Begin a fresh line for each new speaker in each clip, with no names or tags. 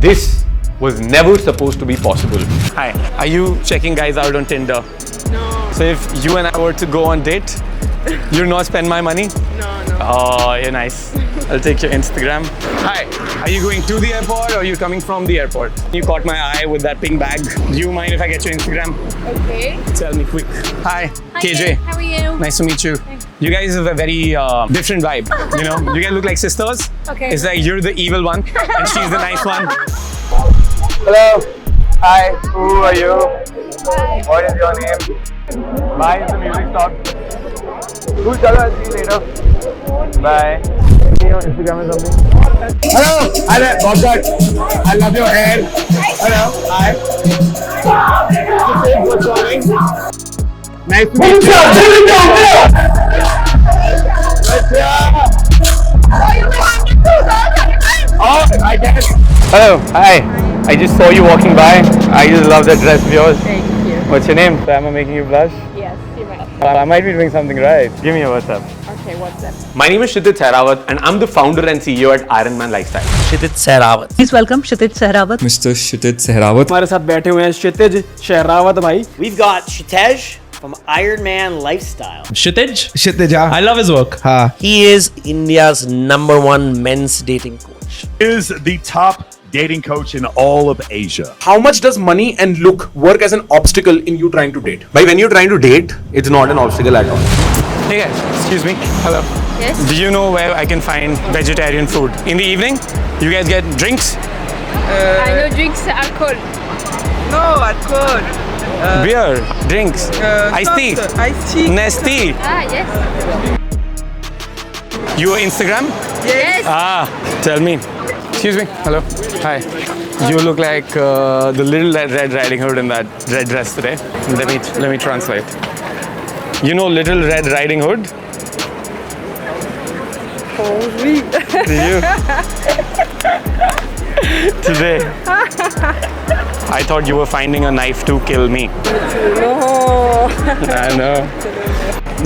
This was never supposed to be possible. Hi, are you checking guys out on Tinder?
No.
So if you and I were to go on date, you'll not spend my money?
No.
Oh, you're nice. I'll take your Instagram. Hi, are you going to the airport or are you coming from the airport? You caught my eye with that pink bag. Do you mind if I get your Instagram?
Okay.
Tell me quick. Hi, KJ.
Kate. How are you?
Nice to meet you.
Thanks.
You guys have a very different vibe. You know, you guys look like sisters.
Okay.
It's like you're the evil one and she's the nice one. Hello. Hi. Who are you?
Hi.
What is your name? Bye. Is the music stopped? Cool. Chalo, I'll see you later. Bye. See you on Instagram or something. Hello. Hi there. Bobcat. I love your hair. Hello. Hi. What's going? Nice to meet you. Oh, I guess. Hello. Hi. I just saw you walking by. I just love that dress of yours.
Thank you.
What's your name? Am I making you blush?
Yes, you might.
I might be doing something right. Give me your WhatsApp.
Okay, what's up?
My name is Kshitij Sehrawat and I'm the founder and CEO at Iron Man Lifestyle.
Kshitij Sehrawat.
Please welcome Kshitij Sehrawat.
Mr. Kshitij Sehrawat.
हमारे साथ बैठे हुए हैं क्षितिज शेरावत भाई.
We've got Kshitij from Iron Man Lifestyle.
Kshitij?
Kshitij,
I love his work.
He is India's #1 men's dating coach.
Is the top dating coach in all of Asia.
How much does money and look work as an obstacle in you trying to date? But when you're trying to date, it's not an obstacle at all.
Hey guys, excuse me. Hello.
Yes?
Do you know where I can find vegetarian food? In the evening, you guys get drinks?
I know drinks alcohol.
No, alcohol.
Beer, drinks, iced tea,
Iced tea.
Nestea.
Ah, yes.
Your Instagram?
Yes.
Ah, tell me. Excuse me. Hello. Hi. You look like the little Red Riding Hood in that red dress today. Let me translate. You know Little Red Riding Hood?
Oh, oui.
Do you? Today. I thought you were finding a knife to kill me.
No.
I know.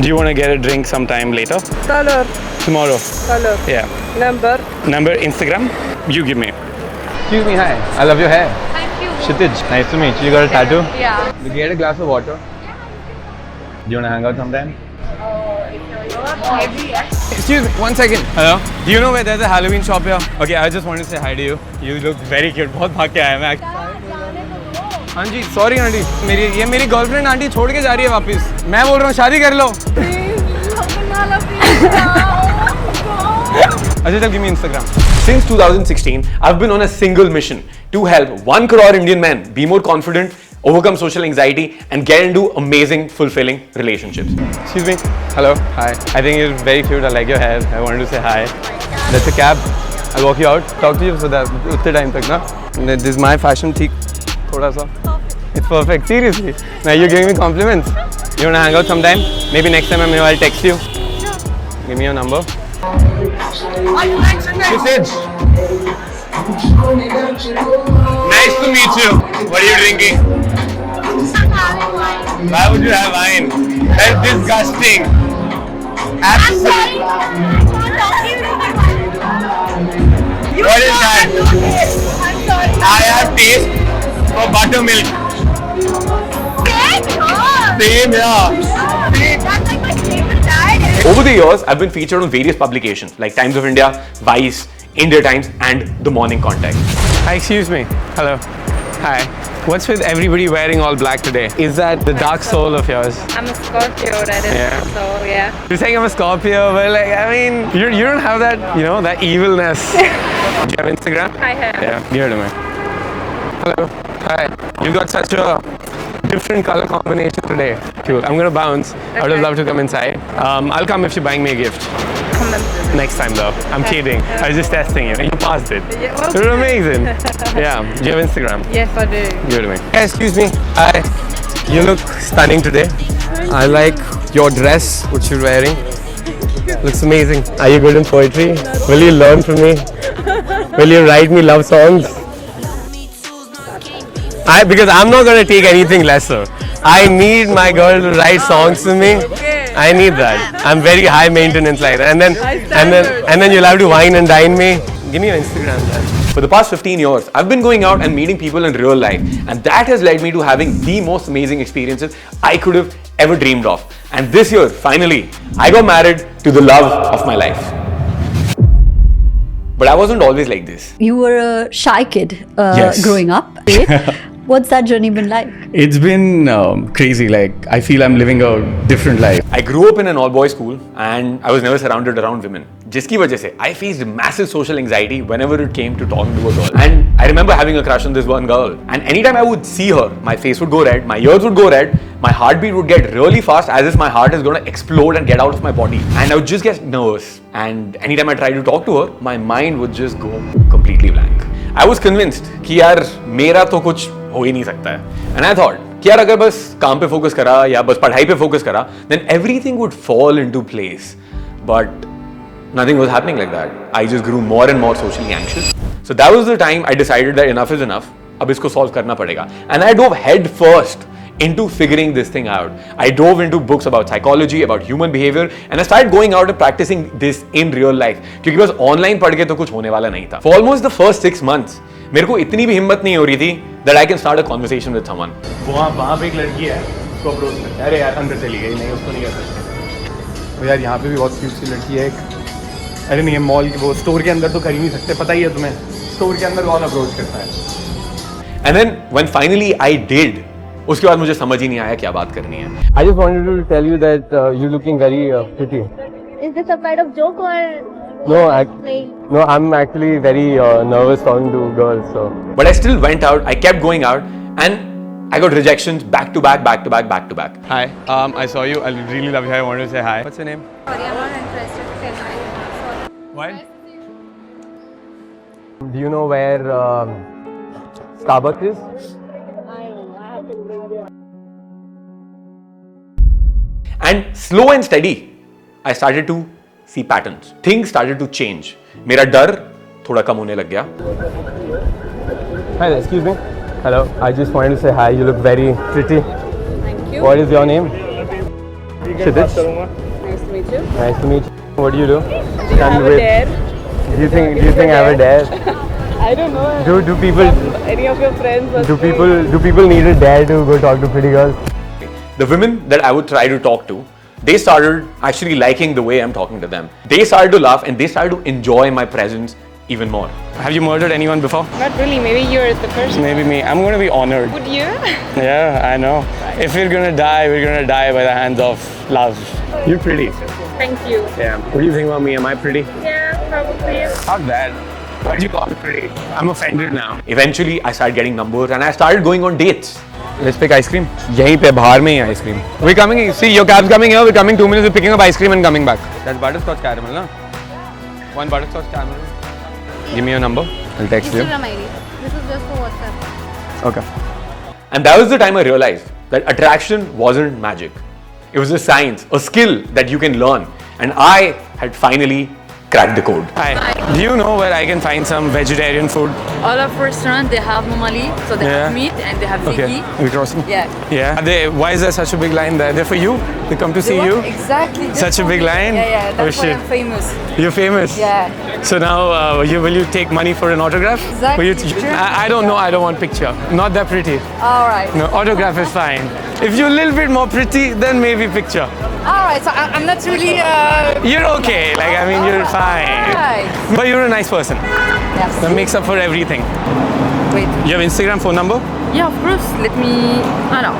Do you want to get a drink sometime later?
Color.
Tomorrow?
Color.
Yeah.
Number.
Number, Instagram? You give me. Excuse me, hi. I love your hair.
Thank you.
Kshitij, nice to meet you. You got a tattoo?
Yeah.
You get a glass of water? Do you want to hang out sometime? Excuse me, 1 second. Hello? Do you know where there's a Halloween shop here? Okay, I just wanted to say hi to you. You look very cute. बहुत भाग के आया मैं. हाँ जी, sorry aunty. ये मेरी girlfriend aunty छोड़ के जा रही है वापस. मैं बोल रहा हूँ शादी कर लो. Ajay, give me Instagram. Since 2016, I've been on a single mission to help 1 crore Indian men be more confident, overcome social anxiety, and get into amazing, fulfilling relationships. Excuse me. Hello. Hi. I think you're very cute. I like your hair. I wanted to say hi. That's a cab. I'll walk you out. Talk to you for that. Utne time tak na. This is my fashion. Theek. Thoda sa. It's perfect. Seriously. Now you're giving me compliments. You wanna hang out sometime? Maybe next time I'll text you. Give me your number. Kshitij. Nice to meet you. What are you drinking? Why would you have wine? That's disgusting. Absolutely. What is that? I have taste for buttermilk. Same, yeah. Over the years, I've been featured on various publications like Times of India, Vice, India Times, and The Morning Contact. Hi, excuse me. Hello. Hi. What's with everybody wearing all black today? Is that the dark soul of yours?
I'm a Scorpio, that is.
Yeah.
So, yeah.
You're saying I'm a Scorpio, but like, I mean, you don't have that, you know, that evilness. Do you have Instagram?
I have.
Yeah, give it to me. Hello. Hi. You got such a different color combination today. Cool. I'm gonna bounce. I would have loved to come inside. I'll come if you're buying me a gift. Next time though. I'm kidding. I was just testing you. You passed it.
Yeah, well,
You're amazing. Yeah. Do you have Instagram?
Yes, I do.
Give it to me. Hey, excuse me. Hi. You look stunning today. I like your dress, what you're wearing. Looks amazing. Are you good in poetry? Will you learn from me? Will you write me love songs? Because I'm not going to take anything lesser. I need my girl to write songs to me. I need that. I'm very high maintenance like that. And then you'll have to wine and dine me. Give me your Instagram, man. For the past 15 years, I've been going out and meeting people in real life, and that has led me to having the most amazing experiences I could have ever dreamed of. And this year, finally, I got married to the love of my life. But I wasn't always like this.
You were a shy kid
Yes.
growing up. Right? What's that journey been like?
It's been crazy. Like, I feel I'm living a different life.
I grew up in an all-boys school and I was never surrounded around women. जिसकी वजह से I faced massive social anxiety whenever it came to talking to a girl. And I remember having a crush on this one girl. And anytime I would see her, my face would go red, my ears would go red, my heartbeat would get really fast as if my heart is going to explode and get out of my body. And I would just get nervous. And anytime I tried to talk to her, my mind would just go completely blank. I was convinced कि यार मेरा तो कुछ हो ही नहीं सकता है. And I thought कि यार अगर बस काम पे फोकस करा या बस पढ़ाई पे फोकस करा, then everything would fall into place. But nothing was happening like that. I just grew more and more socially anxious. So that was the time I decided that enough is enough. अब इसको solve करना पड़ेगा. And I dove head first into figuring this thing out. I dove into books about psychology, about human behavior, and I started going out and practicing this in real life. क्योंकि बस online पढ़ के तो कुछ होने वाला नहीं था. For almost the first 6 months, मेरे को इतनी भी हिम्मत नहीं हो रही थी that I can start a conversation with someone.
वहाँ पे एक लड़की है, उसको अप्रोच करते हैं. अरे यार अंदर चली गई, नहीं उसको नहीं कर सकते. तो यार यहाँ पे भी बहुत क्यूट सी लड़की है एक. अरे नहीं मॉल वो स्टोर के अंदर तो कर ही नहीं सकते, पता ही है तुम्हें. स्टोर के अंदर कौन अप्रोच करता है.
And then when finally I did, उसके बाद मुझे समझ ही नहीं आया क्या बात करनी है.
I just wanted to tell you that you're looking very pretty.
Is this a kind of joke or?
No, no, I'm actually very nervous talking to girls. So.
But I still went out. I kept going out, and I got rejections back to back, back to back, back to back.
Hi, I saw you. I really love you. I wanted to say hi. What's your name?
Sorry, I'm not interested. Tell me.
Why?
Do you know where Starbucks is?
And slow and steady, I started to see patterns. Things started to change. मेरा डर थोड़ा कम होने लग गया.
Hi, excuse me. Hello. I just wanted to say hi. You look very pretty.
Thank you.
What is your name? Kshitij.
Nice to meet you.
Nice to meet you. What do you do?
Do you have a dare?
Do you think I have a dare?
I don't know.
Do people
Any of your friends? Or
do people need a dare to go talk to pretty girls?
The women that I would try to talk to, they started actually liking the way I'm talking to them. They started to laugh and they started to enjoy my presence even more.
Have you murdered anyone before?
Not really. Maybe you're the first.
Maybe me. I'm going to be honored.
Would you?
Yeah, I know. If we're going to die, we're going to die by the hands of love. You're pretty.
Thank you.
Yeah. What do you think about me? Am I pretty?
Yeah, probably.
Not bad. Why'd you call me pretty? I'm offended now.
Eventually, I started getting numbers and I started going on dates.
Let's pick ice cream.
यहीं पे बाहर में ही ice cream.
We're coming. See, your cab's coming here. We're coming 2 minutes. We're picking up ice cream and coming back. That's butterscotch caramel, no? One butterscotch caramel. Give me your number. I'll text you.
Instagram ID. This is just for WhatsApp.
Okay.
And that was the time I realized that attraction wasn't magic. It was a science, a skill that you can learn. And I had finally cracked the code.
Hi. Do you know where I can find some vegetarian food?
All of restaurants, they have normally, so they have meat and they have ziggy.
We're crossing.
Yeah.
Yeah. Why is there such a big line there? They're for you? They come to see you?
Exactly. just
Such a
for
big
me.
line?
Yeah, that's
Oh,
why
shit.
I'm famous.
You're famous?
Yeah.
So now, will you take money for an autograph?
Exactly.
Will you I don't know. I don't want picture. Not that pretty.
All right.
No, autograph is fine. If you're a little bit more pretty, then maybe picture.
All right. So I'm not really.
You're okay. Like, I mean, you're fine.
Right.
But you're a nice person.
Yes.
That makes up for everything.
Wait.
You have Instagram phone number?
Yeah, of course. Let me. I know.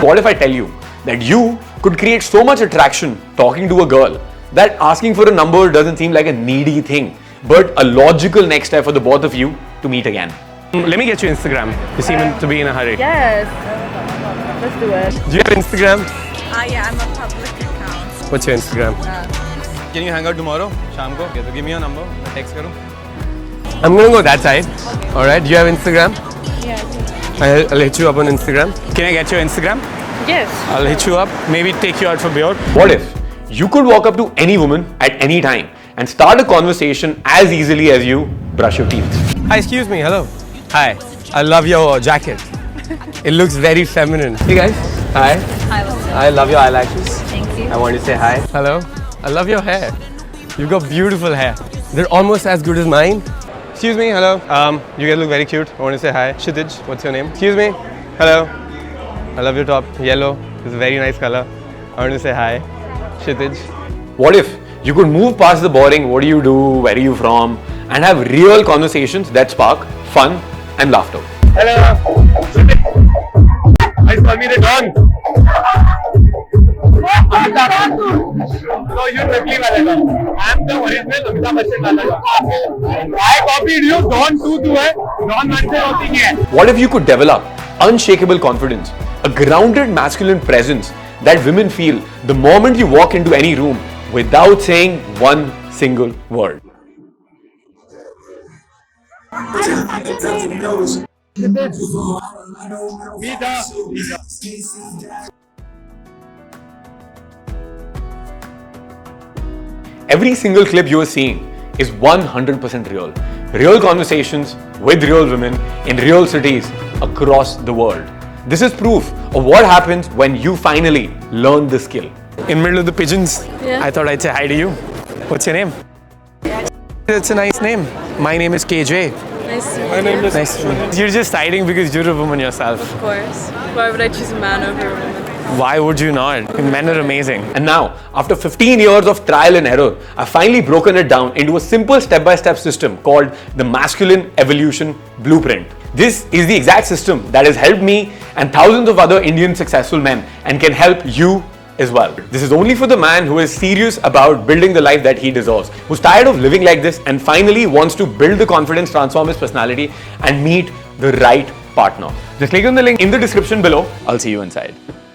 What if I tell you that you could create so much attraction talking to a girl that asking for a number doesn't seem like a needy thing, but a logical next step for the both of you to meet again?
Let me get you Instagram. You seem to be in a hurry.
Yes. Let's do it.
Do you have Instagram?
Yeah, I'm a public account.
What's your Instagram? Can you hang out tomorrow? Sham ko? Okay, so give me your number. I'll text karu. I'm gonna go that side. Alright, do you have Instagram?
Yes.
I'll hit you up on Instagram. Can I get your Instagram?
Yes.
I'll hit you up. Maybe take you out for beer.
What if you could walk up to any woman at any time and start a conversation as easily as you brush your teeth?
Hi, excuse me. Hello. Hi. I love your jacket. It looks very feminine. Hey guys. Hi.
Hi, what's up?
I love your eyelashes.
Thank you.
I want to say hi. Hello. I love your hair. You've got beautiful hair. They're almost as good as mine.
Excuse me, hello. You guys look very cute. I want to say hi. Kshitij, what's your name? Excuse me. Hello. I love your top. Yellow. It's a very nice color. I want to say hi. Kshitij.
What if you could move past the boring what do you do, where are you from, and have real conversations that spark fun and laughter?
Hello. Guys, call me the Don. So you Ripley wala Don. I'm the original Amitabh Bachchan wala Don. I copied you. Don too hai. Don one se hoti hai.
What if you could develop unshakable confidence, a grounded masculine presence that women feel the moment you walk into any room without saying one single word? Every single clip you are seeing is 100% real. Real conversations with real women in real cities across the world. This is proof of what happens when you finally learn the skill.
In middle of the pigeons,
Yeah.
I thought I'd say hi to you. What's your name? It's a nice name. My name is KJ.
Nice to meet you.
Nice to meet you. You're just hiding because you're a woman yourself.
Of course. Why would I choose a man over a woman?
Why would you not? Men are amazing.
And now, after 15 years of trial and error, I've finally broken it down into a simple step-by-step system called the Masculine Evolution Blueprint. This is the exact system that has helped me and thousands of other Indian successful men and can help you as well. This is only for the man who is serious about building the life that he deserves, who's tired of living like this and finally wants to build the confidence, transform his personality and meet the right partner. Just click on the link in the description below. I'll see you inside.